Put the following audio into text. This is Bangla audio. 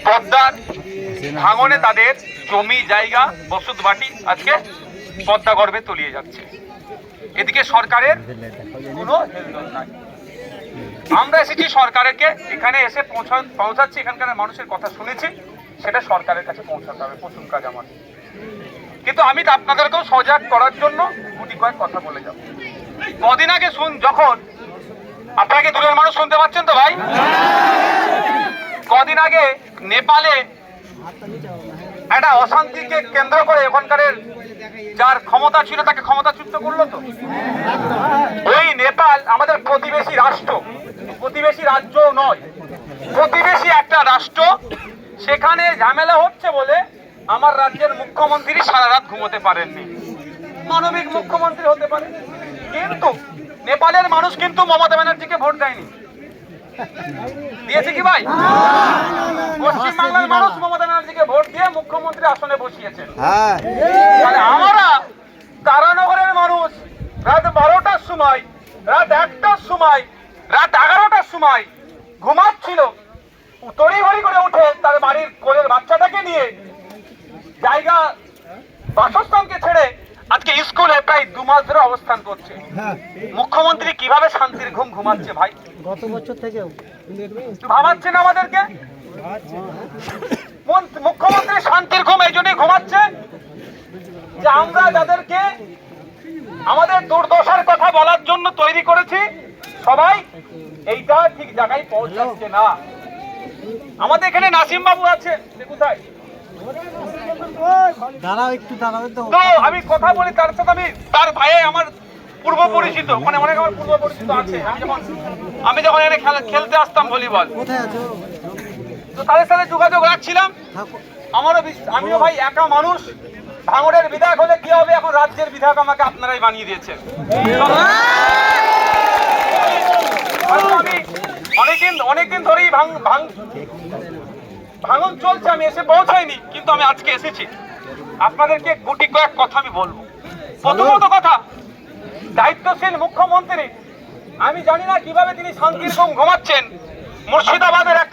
পদ্মার ভাঙনে তাদের জমি জায়গা বসত বাটি আজকে পদ্মা গর্ভে তলিয়ে যাচ্ছে। এদিকে সরকারের কোনো হেলদোল নাই। আমরা এসেছি সরকারকে এখানে এসে পৌঁছাচ্ছি, এখানকার মানুষের কথা শুনেছি, সেটা সরকারের কাছে পৌঁছাতে হবে, প্রথম কাজ আমার। কিন্তু আমি আপনাদেরকেও সজাগ করার জন্য গুটি কয়েক কথা বলে যাব। কদিন আগে যখন আপনাকে দূরের মানুষ শুনতে পাচ্ছেন তো ভাই, কদিন আগে নেপালে একটা অশান্তিকে কেন্দ্র করে ওখানকার যার ক্ষমতা ছিল তাকে ক্ষমতাচ্যুত করলো তো। ওই নেপাল আমাদের প্রতিবেশী রাষ্ট্র, প্রতিবেশী রাজ্য নয়, প্রতিবেশী একটা রাষ্ট্র। সেখানে ঝামেলা হচ্ছে বলে আমার রাজ্যের মুখ্যমন্ত্রী সারা রাত ঘুমোতে পারেননি। মানবিক মুখ্যমন্ত্রী হতে পারে, কিন্তু নেপালের মানুষ কিন্তু মমতা ব্যানার্জিকে ভোট দেয়নি। দিয়েছে কি ভাই? পশ্চিম বাংলার মানুষ মমতা ব্যানার্জিকে ভোট দিয়ে মুখ্যমন্ত্রী আসনে বসিয়েছে। আমরা তারানগরের মানুষ রাত 12টার সময়, রাত 1টার সময়, রাত 11টার সময় ঘুমাচ্ছিল, তড়িঘড়ি করে উঠে তার বাড়ির কোলের বাচ্চাটাকে নিয়ে জায়গা বাসস্থানকে ছেড়ে আজকে স্কুলে প্রায় 2 মাস ধরে অবস্থান করছে। মুখ্যমন্ত্রী কিভাবে শান্তির ঘুম ঘুমাচ্ছে ভাই? গত বছর থেকেও ভাবাচ্ছেন আমাদেরকে। মুখ্যমন্ত্রী শান্তির ঘুম এই জন্যই ঘুমাচ্ছে যে আমরা যাদেরকে আমাদের দুর্দশার কথা বলার জন্য তৈরি করেছি, সবাই এইটা ঠিক জায়গায় পৌঁছাচ্ছে না। আমাদের এখানে নাসিম বাবু আছে, কোথায়? দাঁড়াও একটু, দাঁড়াও তো। আমি কথা বলি তার সাথে, আমি তার ভাই আমার পূর্ব পরিচিত, মানে অনেক আমার পূর্ব পরিচিত আছে। আমি যখন এখানে খেলতে আসতাম ভলিবল, কোথায় আছো? তো তাদের সাথে যোগাযোগ রাখছিলাম। আমিও ভাই একা মানুষ, ভাঙড়ের বিধায়ক হলে কি হবে, এখন রাজ্যের বিধায়ক আমাকে আপনারাই বানিয়ে দিয়েছেন। আমি অনেকদিন ধরেই ভাঙন চলছে, আমি এসে পৌঁছাইনি, কিন্তু আমি আজকে এসেছি। আপনাদেরকে গুটি কয়েক কথা আমি বলবো। প্রথমত কথা, দায়িত্বশীল মুখ্যমন্ত্রী, আমি জানি না কিভাবে তিনি শান্তির ঘুম ঘুমাচ্ছেন। মুর্শিদাবাদের একটা